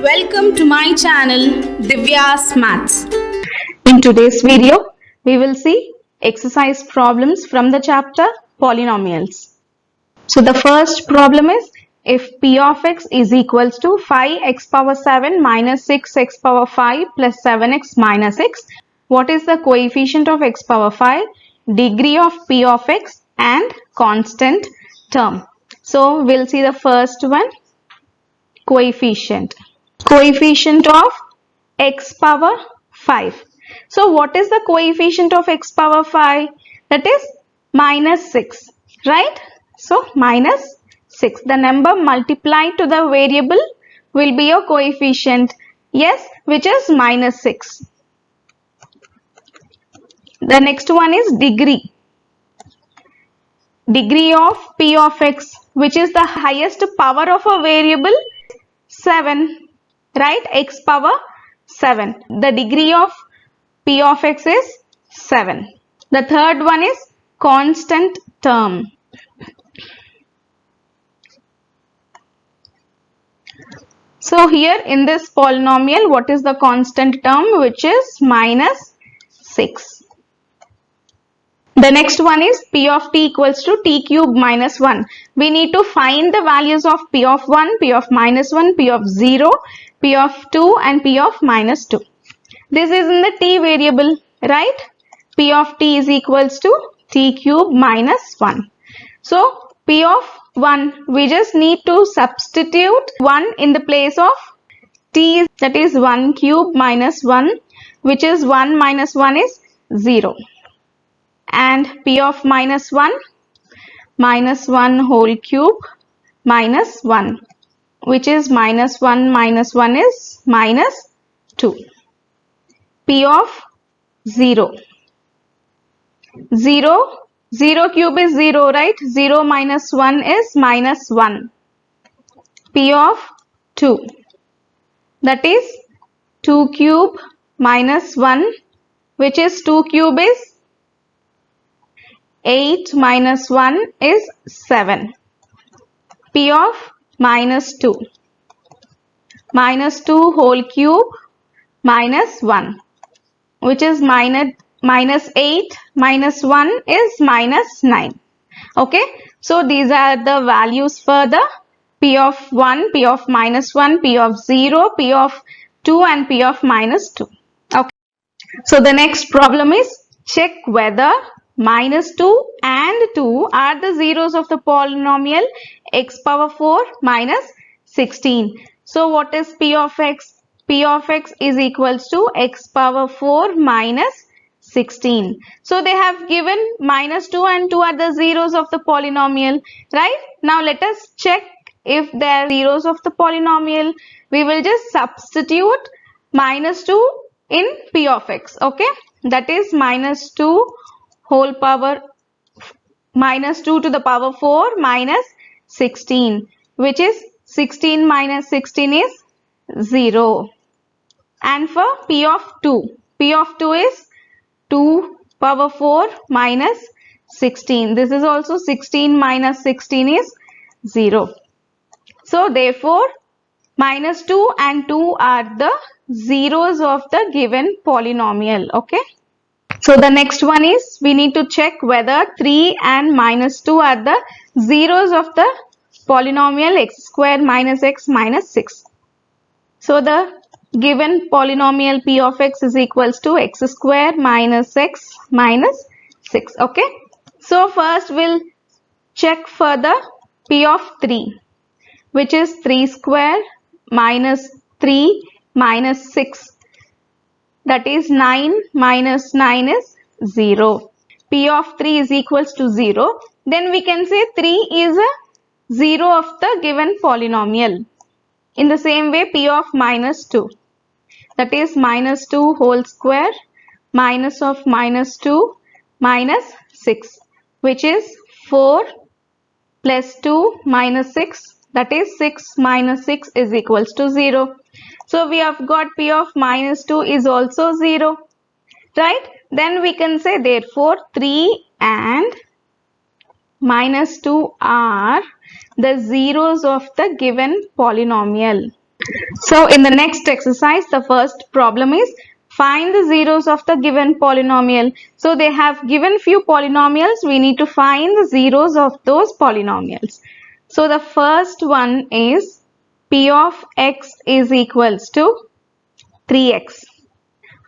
Welcome to my channel Divyas Maths. In today's video, we will see exercise problems from the chapter Polynomials. So the first problem is, if p of x is equals to 5x power 7 minus 6x power 5 plus 7x minus x, what is the coefficient of x power 5, degree of p of x and constant term? So we'll see the first one, coefficient. Coefficient of x power 5. So what is the coefficient of x power 5? That is minus 6, right? So minus 6. The number multiplied to the variable will be your coefficient. Yes, which is minus 6. The next one is degree. Degree of p of x, which is the highest power of a variable, 7. Right, x power 7. The degree of p of x is 7. The third one is constant term. So here in this polynomial, what is the constant term? Which is minus 6. The next one is p of t equals to t cube minus 1. We need to find the values of p of 1, p of minus 1, p of 0, p of 2 and p of minus 2. This is in the t variable, right? P of t is equals to t cube minus 1. So p of 1, we just need to substitute 1 in the place of t, that is 1 cube minus 1, which is 1 minus 1 is 0. And p of minus 1 whole cube minus 1, which is minus 1 is minus 2. P of 0. 0 cube is 0, right? 0 minus 1 is minus 1. P of 2. That is 2 cube minus 1, which is 2 cube is 8 minus 1 is 7. P of minus 2. Minus 2 whole cube minus 1, which is minus 8 minus 1 is minus 9. Okay. So these are the values for the p of 1, p of minus 1, p of 0, p of 2 and p of minus 2. Okay. So the next problem is, check whether minus 2 and 2 are the zeros of the polynomial x power 4 minus 16. So what is p of x? P of x is equals to x power 4 minus 16. So they have given minus 2 and 2 are the zeros of the polynomial, right? Now let us check if they are zeros of the polynomial. We will just substitute minus 2 in p of x. Okay, that is minus 2 whole power minus 2 to the power 4 minus 16, which is 16 minus 16 is 0. And for p of 2 is 2 power 4 minus 16. This is also 16 minus 16 is 0. So therefore minus 2 and 2 are the zeros of the given polynomial. Okay. So the next one is, we need to check whether 3 and minus 2 are the zeros of the polynomial x square minus x minus 6. So the given polynomial p of x is equals to x square minus x minus 6. Okay. So first we'll check for the p of 3, which is 3 square minus 3 minus 6. That is 9 minus 9 is 0. P of 3 is equals to 0. Then we can say 3 is a 0 of the given polynomial. In the same way, p of minus 2. That is minus 2 whole square minus of minus 2 minus 6, which is 4 plus 2 minus 6. That is 6 minus 6 is equals to 0. So we have got p of minus 2 is also 0, right? Then we can say therefore 3 and minus 2 are the zeros of the given polynomial. So in the next exercise, the first problem is find the zeros of the given polynomial. So they have given few polynomials. We need to find the zeros of those polynomials. So the first one is p of x is equals to 3x.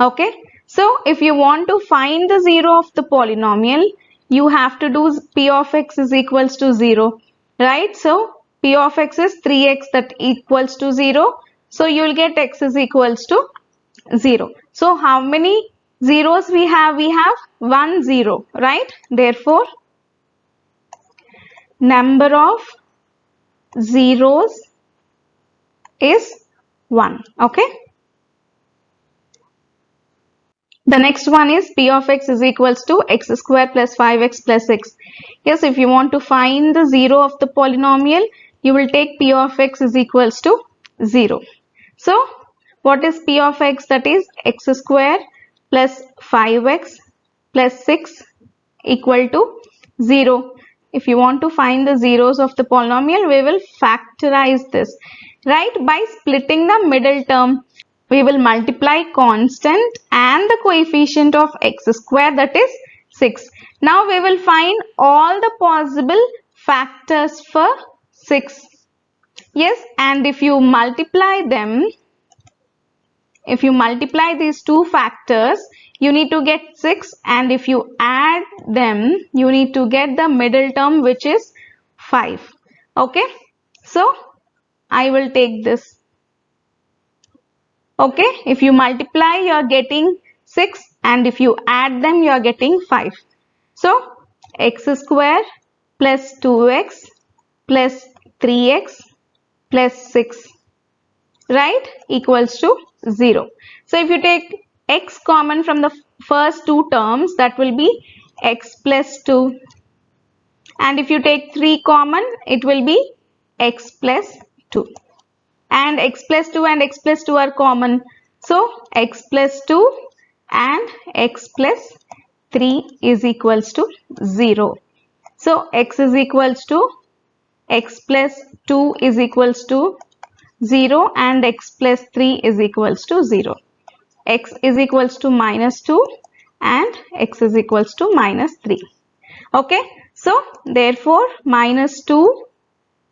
Okay. So if you want to find the zero of the polynomial, you have to do p of x is equals to 0. Right. So p of x is 3x that equals to 0. So you will get x is equals to 0. So how many zeros we have? We have 1 0, right? Therefore, number of zeros is 1. Okay. The next one is p of x is equals to x square plus 5x plus 6. Yes, if you want to find the zero of the polynomial, you will take p of x is equals to 0. So, what is p of x? That is x square plus 5x plus 6 equal to 0. If you want to find the zeros of the polynomial, we will factorize this. Right? By splitting the middle term, we will multiply constant and the coefficient of x square, that is 6. Now we will find all the possible factors for 6. Yes, and if you multiply them, if you multiply these two factors, you need to get 6, and if you add them, you need to get the middle term, which is 5. Okay, so I will take this. Okay, if you multiply, you are getting 6, and if you add them, you are getting 5. So x square plus 2x plus 3x plus 6, right, equals to 0. So if you take x common from the first two terms, that will be x plus 2, and if you take 3 common, it will be x plus 2, and x plus 2 and x plus 2 are common, so x plus 2 and x plus 3 is equals to 0. So x is equals to x plus 2 is equals to 0 and x plus 3 is equals to 0. X is equals to minus 2 and x is equals to minus 3. Okay, so therefore minus 2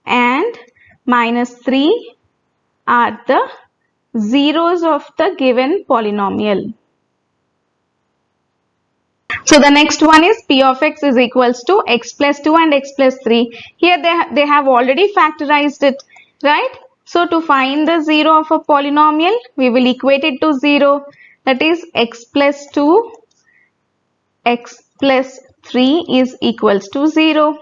and minus 3 are the zeros of the given polynomial. So the next one is p of x is equals to x plus 2 and x plus 3. Here they have already factorized it, right? So to find the zero of a polynomial, we will equate it to 0. That is x plus 2, x plus 3 is equals to 0,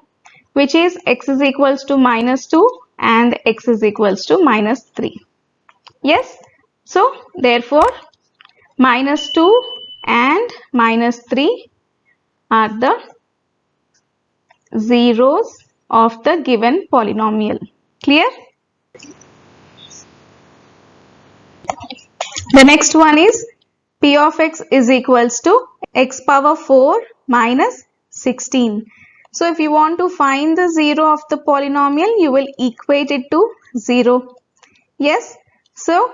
which is x is equals to minus 2 and x is equals to minus 3. Yes, so therefore minus 2 and minus 3 are the zeros of the given polynomial. Clear? The next one is p of x is equals to x power 4 minus 16. So if you want to find the zero of the polynomial, you will equate it to 0. Yes, so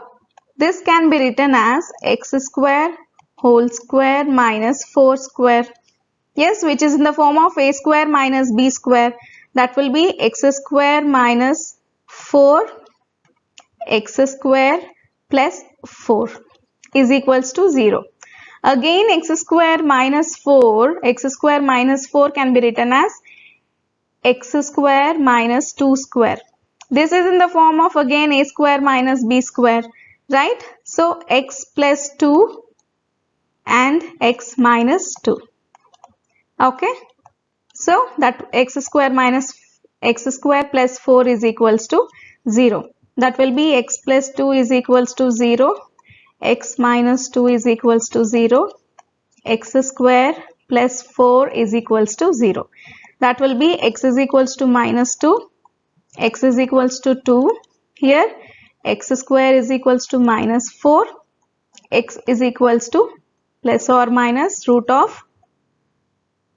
this can be written as x square whole square minus 4 square. Yes, which is in the form of a square minus b square. That will be x square minus 4 x square plus 4 is equals to 0. Again, x square minus 4 can be written as x square minus 2 square. This is in the form of again a square minus b square, right? So x plus 2 and x minus 2. Okay, so that x square plus 4 is equals to 0. That will be x plus 2 is equals to 0, x minus 2 is equals to 0, x square plus 4 is equals to 0. That will be x is equals to minus 2, x is equals to 2. Here x square is equals to minus 4, x is equals to plus or minus root of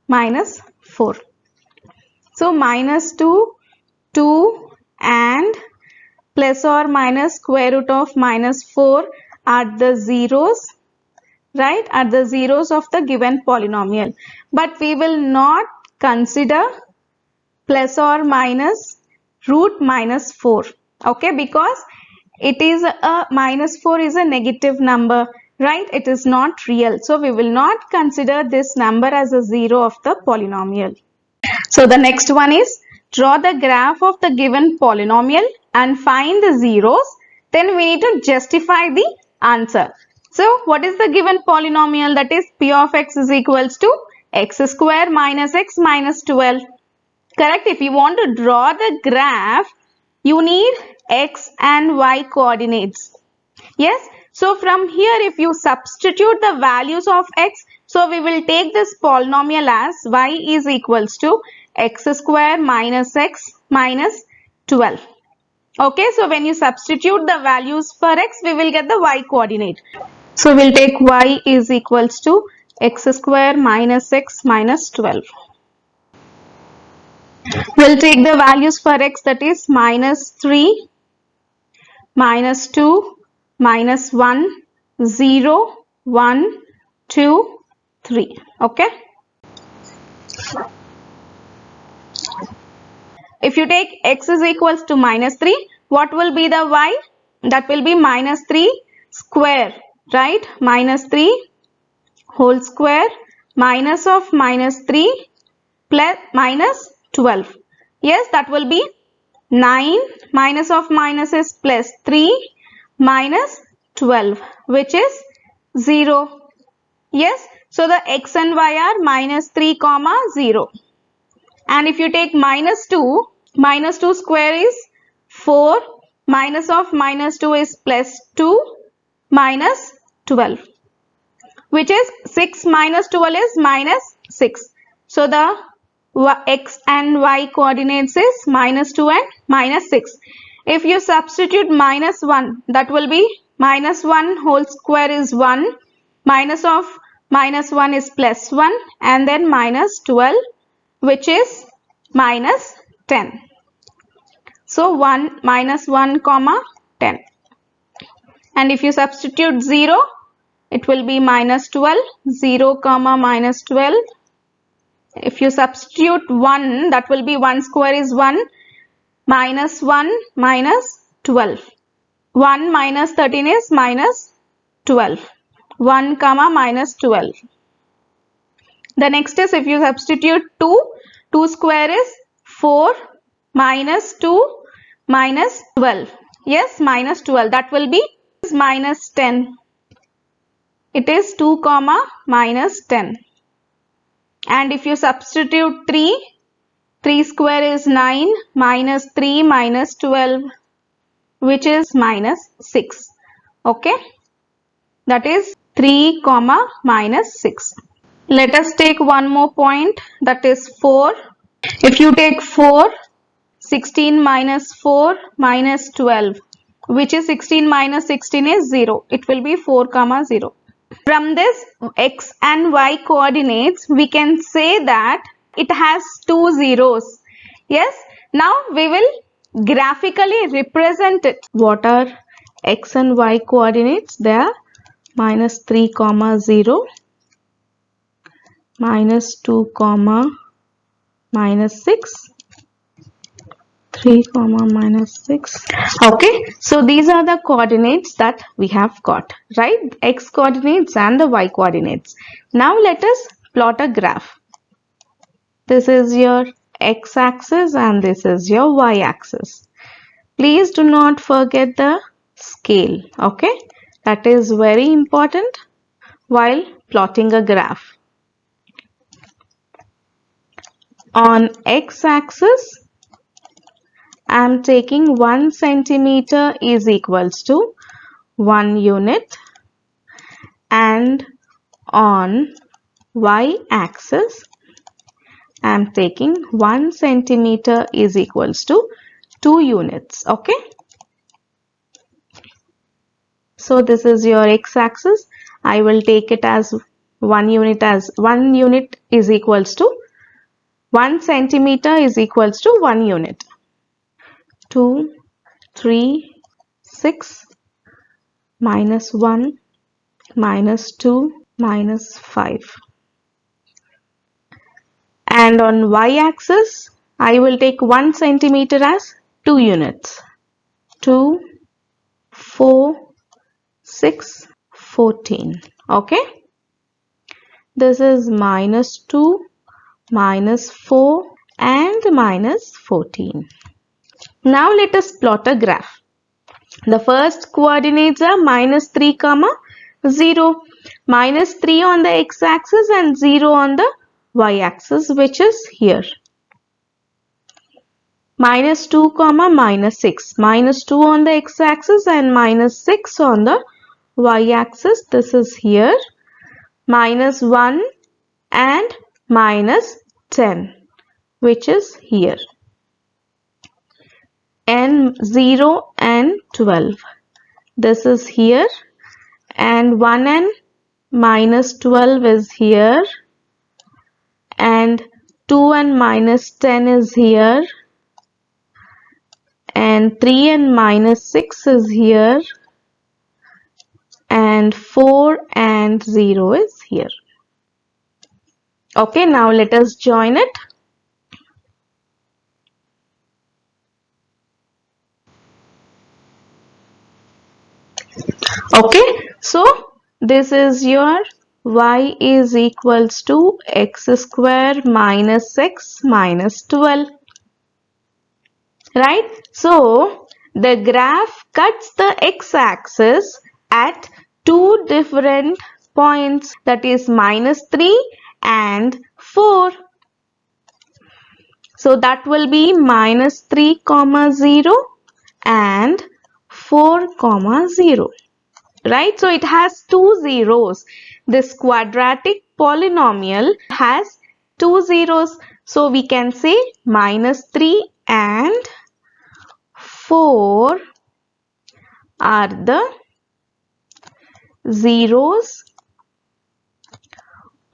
minus 4. So minus 2, 2 and plus or minus square root of minus 4 at the zeros, right, at the zeros of the given polynomial. But we will not consider plus or minus root minus 4, okay, because it is a minus 4 is a negative number, right, it is not real, so we will not consider this number as a zero of the polynomial. So the next one is draw the graph of the given polynomial and find the zeros. Then we need to justify the answer. So what is the given polynomial? That is p of x is equals to x square minus x minus 12. Correct? If you want to draw the graph, you need x and y coordinates. Yes. So from here, if you substitute the values of x, so we will take this polynomial as y is equals to x square minus x minus 12. Okay, so when you substitute the values for x, we will get the y coordinate. So we'll take y is equals to x square minus x minus 12. We'll take the values for x, that is minus 3, minus 2, minus 1, 0, 1, 2, 3. Okay. If you take x is equals to minus 3, what will be the y? That will be minus 3 square, right? Minus 3 whole square minus of minus 3 plus minus 12. Yes, that will be 9 minus of minus is plus 3 minus 12, which is 0. Yes, so the x and y are minus 3 comma 0. And if you take minus 2 square is 4, minus of minus 2 is plus 2 minus 12, which is 6 minus 12 is minus 6. So the x and y coordinates is minus 2 and minus 6. If you substitute minus 1, that will be minus 1 whole square is 1, minus of minus 1 is plus 1, and then minus 12, which is minus 10. So 1 minus 1 comma 10. And if you substitute 0, it will be minus 12, 0 comma minus 12. If you substitute 1, that will be 1 square is 1, minus 1 minus 12. 1 minus 13 is minus 12. 1 comma minus 12. The next is if you substitute 2 square is 4, minus 2 minus 12. Yes, minus 12. That will be minus 10. It is 2 comma minus 10. And if you substitute 3 square is 9, minus 3 minus 12, which is minus 6. Okay, that is 3 comma minus 6. Let us take one more point, that is 4. If you take 4, 16 minus 4 minus 12, which is 16 minus 16 is 0. It will be 4 comma 0. From this x and y coordinates, we can say that it has two zeros. Yes, now we will graphically represent it. What are x and y coordinates? They are minus 3 comma 0, minus 2 comma minus 6, 3 comma minus 6. Okay, so these are the coordinates that we have got, right? X coordinates and the y coordinates. Now let us plot a graph. This is your x axis and this is your y axis. Please do not forget the scale, okay? That is very important while plotting a graph. On x axis, I am taking 1 centimeter is equals to 1 unit, and on y axis I am taking 1 centimeter is equals to 2 units. Okay. So this is your x axis. I will take it as 1 unit is equals to 1 centimeter is equals to 1 unit. 2 3, 6, minus 1, minus 2, minus 5. And on y-axis, I will take 1 centimeter as 2 units. 2, 4, 6, 14. Okay. This is minus 2, minus 4 and minus 14. Now let us plot a graph. The first coordinates are minus 3, 0. Minus 3 on the x-axis and 0 on the y-axis, which is here. Minus 2, minus 6. Minus 2 on the x-axis and minus 6 on the y-axis. This is here. Minus 1 and minus 10, which is here. And 0 and 12. This is here. And 1 and minus 12 is here. And 2 and minus 10 is here. And 3 and minus 6 is here. And 4 and 0 is here. Okay, now let us join it. Okay, so this is your y is equals to x square minus x minus 12. Right? So the graph cuts the x-axis at two different points, that is minus 3 and 4. So that will be minus 3, 0 and 4, 0. Right? So it has two zeros. This quadratic polynomial has two zeros. So we can say minus 3 and 4 are the zeros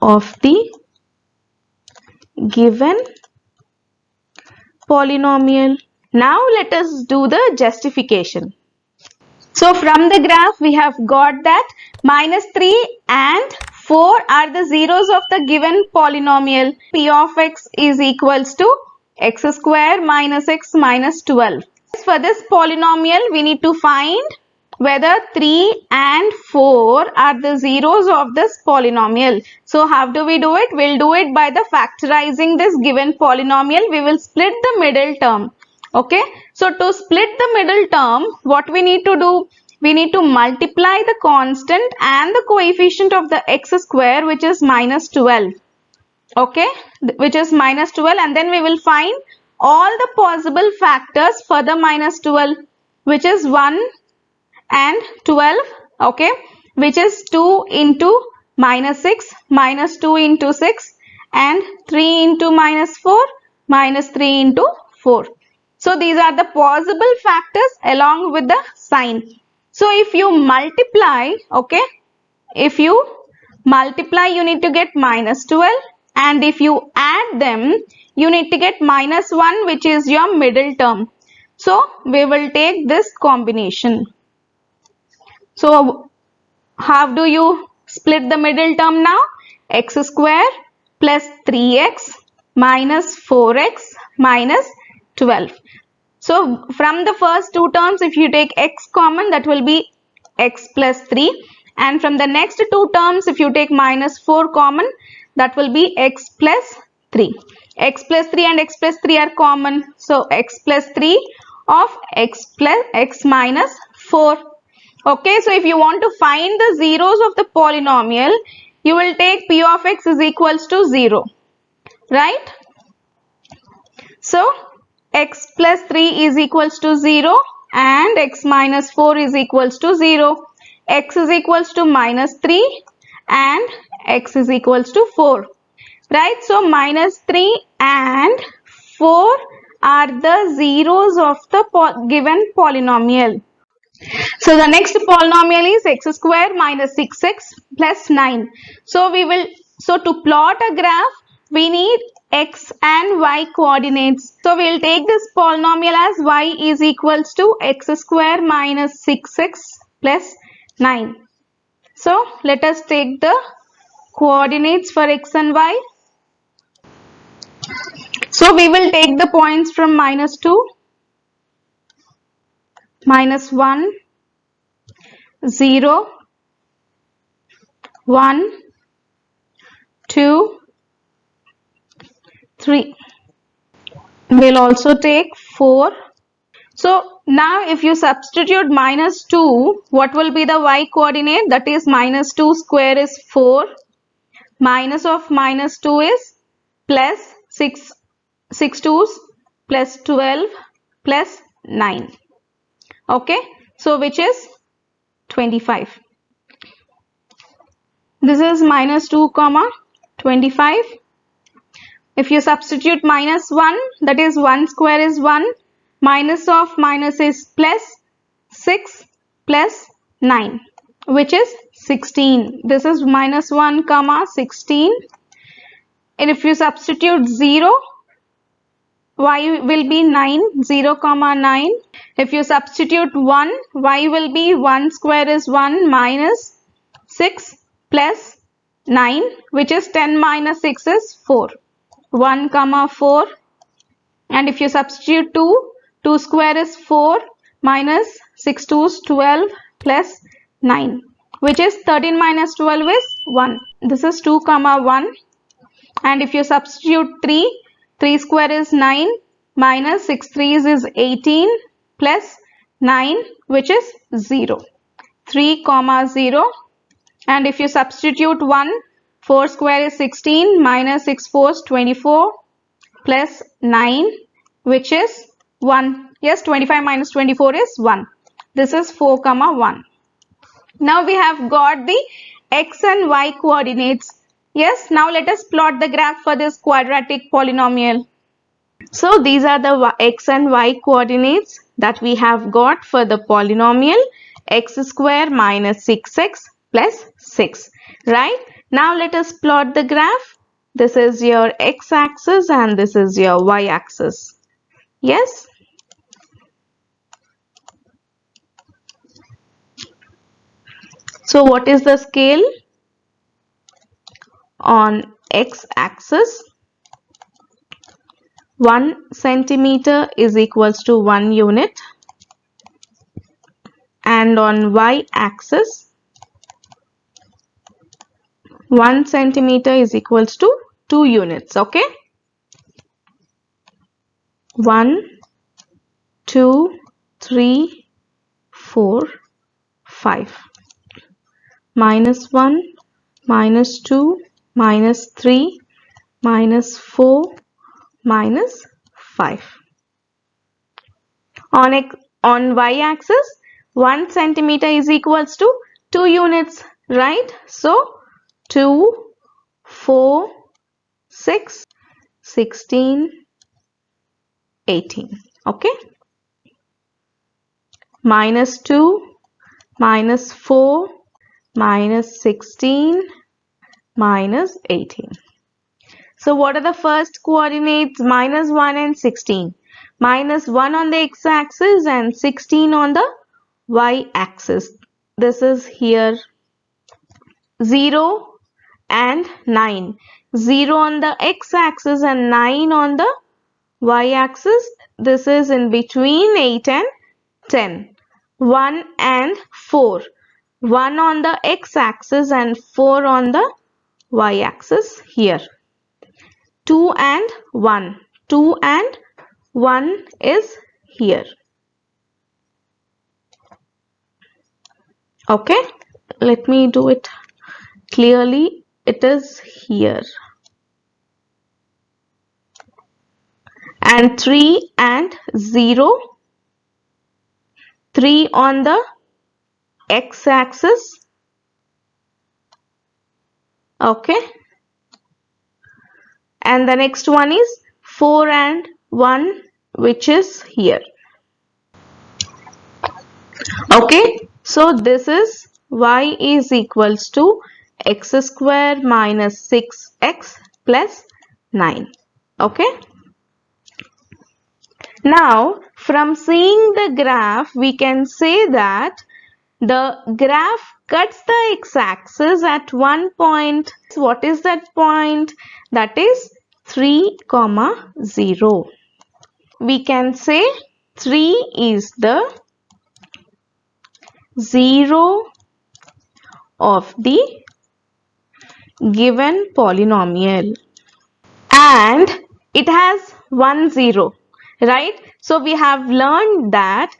of the given polynomial. Now let us do the justification. So from the graph we have got that minus 3 and 4 are the zeros of the given polynomial. P of x is equals to x square minus x minus 12. For this polynomial we need to find whether 3 and 4 are the zeros of this polynomial. So how do we do it? We'll do it by the factorizing this given polynomial. We will split the middle term. Okay, so to split the middle term, what we need to do? We need to multiply the constant and the coefficient of the x square, which is minus 12. Okay, which is minus 12, and then we will find all the possible factors for the minus 12, which is 1 and 12. Okay, which is 2 into minus 6, minus 2 into 6, and 3 into minus 4, minus 3 into 4. So these are the possible factors along with the sign. So if you multiply, okay, if you multiply, you need to get minus 12, and if you add them, you need to get minus 1, which is your middle term. So we will take this combination. So how do you split the middle term now? X square plus 3x minus 4x minus 12. So from the first two terms, if you take x common, that will be x plus 3. And from the next two terms, if you take minus 4 common, that will be x plus 3. X plus 3 and x plus 3 are common. So x plus 3 of x plus x minus 4. Okay, so if you want to find the zeros of the polynomial, you will take p of x is equals to 0. Right? So x plus 3 is equals to 0 and x minus 4 is equals to 0. X is equals to minus 3 and x is equals to 4. Right? So minus 3 and 4 are the zeros of the given polynomial. So the next polynomial is x square minus 6x plus 9. So to plot a graph, we need x and y coordinates. So we'll take this polynomial as y is equals to x square minus 6x plus 9. So let us take the coordinates for x and y. So we will take the points from -2, -1, 0, 1, 2, 3. We'll also take 4. So now if you substitute -2, what will be the y coordinate? That is -2 square is 4. Minus of -2 is plus 6. 6 twos plus 12 plus 9. Okay. So which is 25. This is -2 comma 25. If you substitute -1, that is 1 square is 1. Minus of minus is plus 6 plus 9, which is 16. This is -1 comma 16. And if you substitute 0, y will be 9, 0 comma 9. If you substitute 1, y will be 1 square is 1 minus 6 plus 9, which is 10 minus 6 is 4. 1 comma 4. And if you substitute 2, 2 square is 4 minus 6 2 is 12 plus 9, which is 13 minus 12 is 1. This is 2 comma 1. And if you substitute 3, 3 square is 9 minus 6 3s is 18 plus 9, which is 0. 3 comma 0. And if you substitute 1, 4 square is 16 minus 6 4 is 24 plus 9, which is 1. Yes, 25 minus 24 is 1. This is 4 comma 1. Now we have got the x and y coordinates. Yes, now let us plot the graph for this quadratic polynomial. So these are the x and y coordinates that we have got for the polynomial x square minus 6x plus 6. Right? Now let us plot the graph. This is your x-axis and this is your y-axis. Yes? So what is the scale? On x-axis, 1 centimeter is equals to 1 unit. And on y-axis, 1 centimeter is equals to 2 units. Okay? 1, 2, 3, 4, 5. -1, -2, -3, -4, -5. On y-axis, 1 centimeter is equals to 2 units, right? So 2, 4, 6, 16, 18. Okay? -2, -4, -16, -18. So what are the first coordinates? -1 and 16. -1 on the x-axis and 16 on the y-axis. This is here 0 and 9. 0 on the x-axis and 9 on the y-axis. This is in between 8 and 10. 1 and 4. 1 on the x-axis and 4 on the y-axis here. 2 and 1. 2 and 1 is here. Okay, let me do it clearly. It is here. And 3 and 0. 3 on the x-axis. Okay. And the next one is 4 and 1, which is here. Okay. So this is y is equals to x square minus 6x plus 9. Okay. Now, from seeing the graph, we can say that the graph cuts the x-axis at one point. What is that point? That is 3, 0. We can say 3 is the 0 of the given polynomial, and it has 1 0, right? So we have learned that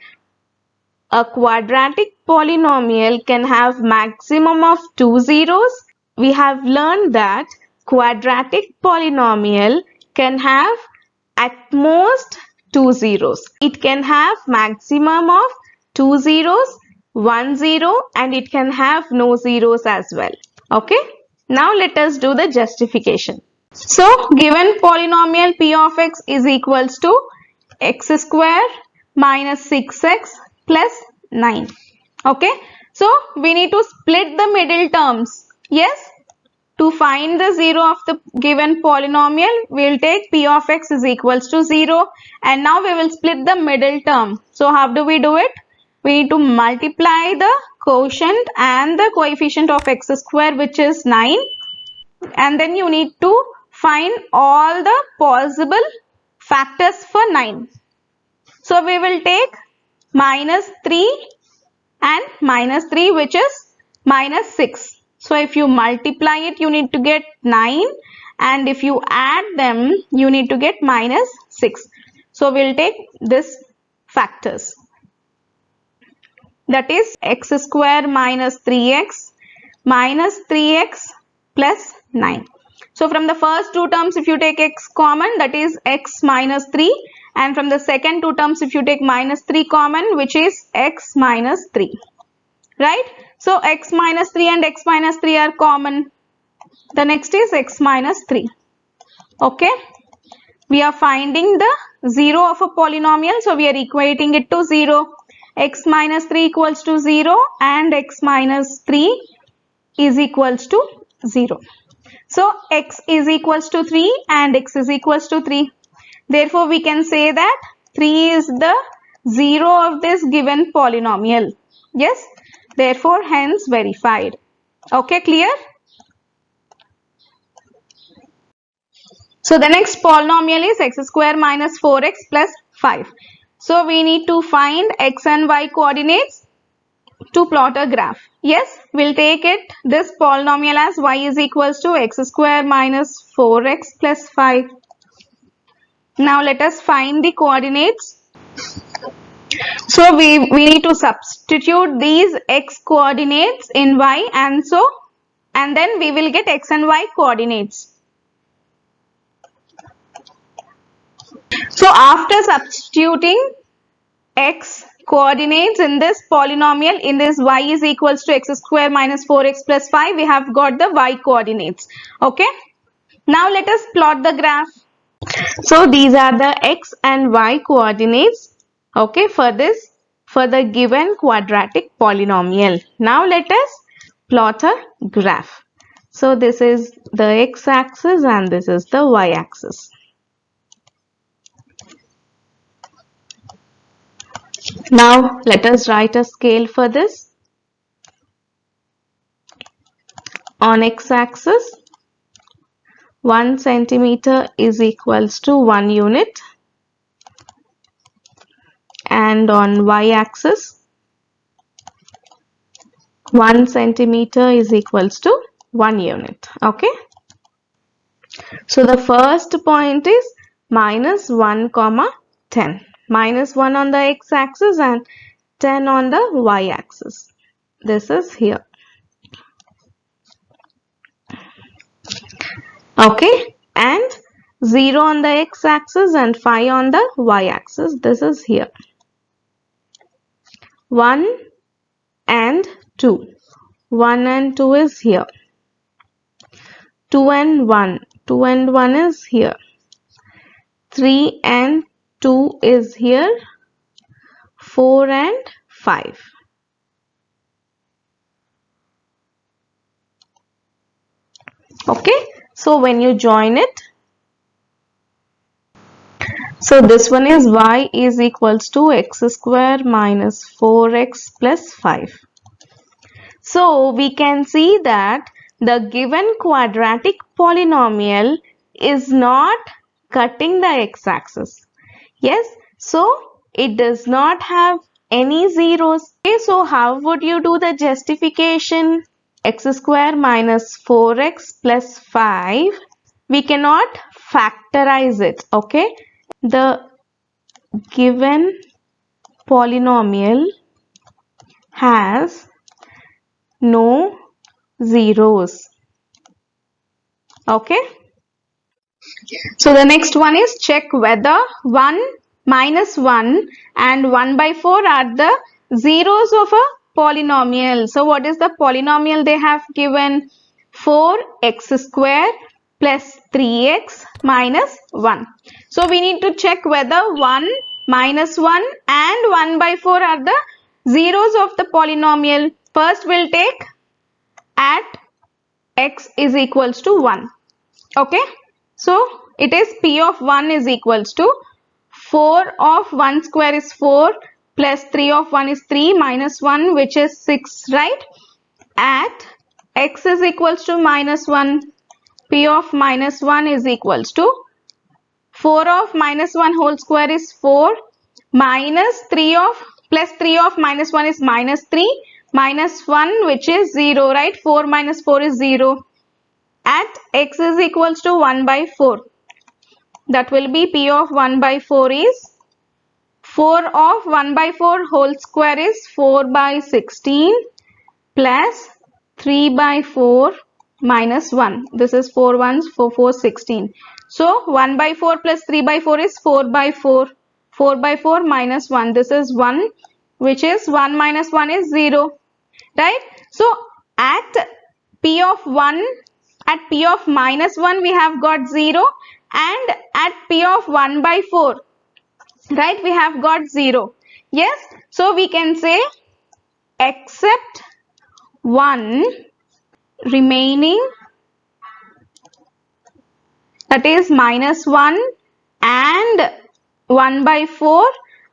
a quadratic polynomial can have maximum of 2 zeros. We have learned that quadratic polynomial can have at most 2 zeros. It can have maximum of 2 zeros, 1 zero, and it can have no zeros as well. Okay. Now let us do the justification. So given polynomial p of x is equals to x square minus 6x plus 9. Okay. So we need to split the middle terms. Yes. To find the 0 of the given polynomial, we will take p of x is equals to 0, and now we will split the middle term. So how do we do it? We need to multiply the quotient and the coefficient of x square, which is 9, and then you need to find all the possible factors for 9. So we will take minus 3 and minus 3, which is minus 6. So if you multiply it, you need to get 9, and if you add them, you need to get minus 6. So we'll take this factors. That is x square minus 3x minus 3x plus 9. So from the first two terms, if you take x common, that is x minus 3, and from the second two terms, if you take minus 3 common, which is x minus 3. Right? So x minus 3 and x minus 3 are common. The next is x minus 3. Okay. We are finding the 0 of a polynomial, so we are equating it to 0. X minus 3 equals to 0 and x minus 3 is equals to 0. So x is equals to 3 and x is equals to 3. Therefore, we can say that 3 is the 0 of this given polynomial. Yes. Therefore, hence verified. Okay, clear? So the next polynomial is x square minus 4x plus 5. So we need to find x and y coordinates to plot a graph. Yes, we'll take it this polynomial as y is equals to x square minus 4x plus 5. Now let us find the coordinates. So we need to substitute these x coordinates in y, and then we will get x and y coordinates. So after substituting x coordinates in this polynomial, in this y is equals to x square minus 4x plus 5, we have got the y coordinates. Okay. Now let us plot the graph. So these are the x and y coordinates, okay, for the given quadratic polynomial. Now let us plot a graph. So this is the x-axis and this is the y-axis. Now let us write a scale for this. On x-axis, 1 centimeter is equals to 1 unit, and on y-axis, 1 centimeter is equals to 1 unit. Okay. So the first point is minus 1 comma 10. Minus 1 on the x-axis and 10 on the y-axis. This is here. Okay. And 0 on the x-axis and 5 on the y-axis. This is here. 1 and 2. 1 and 2 is here. 2 and 1. 2 and 1 is here. 3 and 2 is here. 4 and 5. Okay. So when you join it, So this one is y is equals to x square minus 4x plus 5. So we can see that the given quadratic polynomial is not cutting the x-axis. Yes, so it does not have any zeros. Okay, so how would you do the justification? X square minus 4x plus 5. We cannot factorize it. Okay, the given polynomial has no zeros. Okay. So the next one is check whether 1 minus 1 and 1 by 4 are the zeros of a polynomial. So what is the polynomial they have given? 4x square plus 3x minus 1. So we need to check whether 1 minus 1 and 1 by 4 are the zeros of the polynomial. First we'll take at x is equals to 1. Okay, so it is p of 1 is equals to 4 of 1 square is 4 plus 3 of 1 is 3 minus 1 which is 6, right? At x is equals to minus 1, p of minus 1 is equals to 4 of minus 1 whole square is 4 minus 3 of plus 3 of minus 1 is minus 3 minus 1 which is 0, right? 4 minus 4 is 0. At x is equals to 1 by 4. That will be p of 1 by 4 is 4 of 1 by 4 whole square is 4 by 16 plus 3 by 4 minus 1. This is 4 ones, 4 4 16. So 1 by 4 plus 3 by 4 is 4 by 4. 4 by 4 minus 1. This is 1 which is 1 minus 1 is 0. Right? So at p of 1 at p of minus 1 we have got 0 and at p of 1 by 4, right, we have got 0. Yes, so we can say except 1 remaining, that is minus 1 and 1 by 4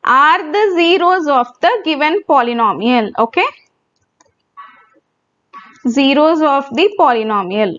are the zeros of the given polynomial. Okay, zeros of the polynomial.